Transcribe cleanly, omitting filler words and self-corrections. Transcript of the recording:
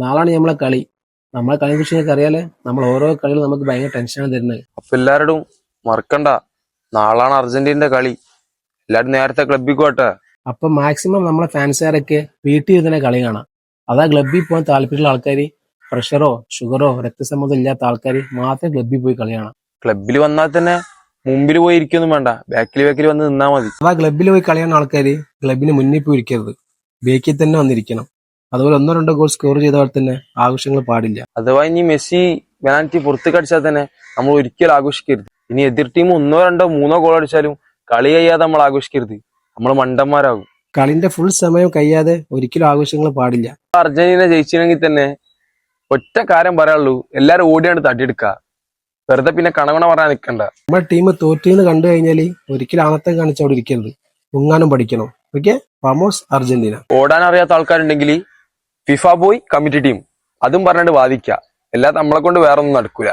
നാളാണ് നമ്മളെ കളി. നമ്മളെ കളിയെ കുറിച്ച് നിങ്ങൾക്ക് അറിയാലേ. നമ്മൾ ഓരോ കളികളും നമുക്ക് ഭയങ്കര ടെൻഷനാണ് തരുന്നത്. അപ്പൊ എല്ലാരോടും മറക്കണ്ട, നാളാണ് അർജന്റീനയുടെ കളി. എല്ലാരും നേരത്തെ ക്ലബ്ബിൽ പോട്ടെ. അപ്പൊ മാക്സിമം നമ്മളെ ഫാൻസുകാരൊക്കെ വീട്ടിൽ ഇരുന്ന് കളി കാണാം. അതാ ക്ലബ്ബിൽ പോകാൻ താല്പര്യമുള്ള ആൾക്കാർ, പ്രഷറോ ഷുഗറോ രക്തസമ്മതം ഇല്ലാത്ത ആൾക്കാർ മാത്രം ക്ലബ്ബിൽ പോയി കളി കാണാം. ക്ലബ്ബിൽ വന്നാൽ തന്നെ മുമ്പിൽ പോയി ഇരിക്കൊന്നും വേണ്ട, ബാക്കിൽ വന്ന് നിന്നാ മതി. അതാ ക്ലബ്ബിൽ പോയി കളി കാണുന്ന ആൾക്കാർ ക്ലബിന് മുന്നിൽ പോയി ഇരിക്കരുത്, ബേക്കിൽ തന്നെ വന്നിരിക്കണം. അതുപോലെ 1-2 ഗോൾ സ്കോർ ചെയ്ത പോലെ തന്നെ ആഘോഷങ്ങൾ പാടില്ല. അഥവാ ഇനി മെസ്സി പെനാൽറ്റി പുറത്ത് കടിച്ചാൽ തന്നെ നമ്മൾ ഒരിക്കലും ആഘോഷിക്കരുത്. ഇനി എതിർ ടീം 1-2-3 ഗോൾ അടിച്ചാലും കളി കഴിയാതെ നമ്മൾ ആഘോഷിക്കരുത്. നമ്മൾ മണ്ടന്മാരാകും. കളിന്റെ ഫുൾ സമയം കഴിയാതെ ഒരിക്കലും ആഘോഷങ്ങൾ പാടില്ല. അർജന്റീന ജയിച്ചില്ലെങ്കിൽ തന്നെ ഒറ്റ കാര്യം പറയാനുള്ളൂ, എല്ലാരും ഓടിയാണ് തട്ടിയെടുക്കുക. വെറുതെ പിന്നെ കണകണ പറയാൻ നിൽക്കണ്ട. നമ്മുടെ ടീം തോറ്റെന്ന് കണ്ടു കഴിഞ്ഞാൽ ഒരിക്കലും ആണത്തം കാണിച്ച് അവിടെ ഇരിക്കരുത്, മുങ്ങാനും പഠിക്കണം. Okay, famous Argentina. ഓടാൻ അറിയാത്ത ആൾക്കാരുണ്ടെങ്കിൽ ഫിഫ ബോയ് കമ്മിറ്റി ടീം അതും പറഞ്ഞിട്ട് വാദിക്കുക. അല്ലാതെ നമ്മളെ കൊണ്ട് വേറെ ഒന്നും നടക്കൂല.